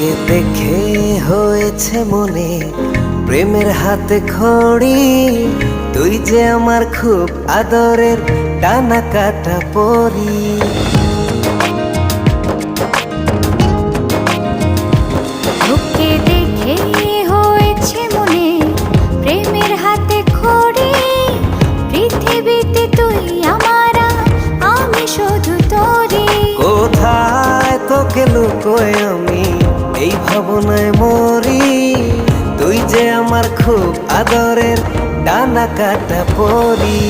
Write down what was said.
তোকে দেখে হয়েছে মনে প্রেমের হাতে খড়ি। তুই যে আমার খুব আদরের ডানা কাটা পরি। তোকে দেখে হয়েছে মনে প্রেমের হাতে খড়ি। পৃথিবীতে তুই আমার, আমি শুধু তোরই। কোথায় তোকে লুকোয় আমি এই ভাবনায় মরি। তুই যে আমার খুব আদরের ডানা কাটা পরি।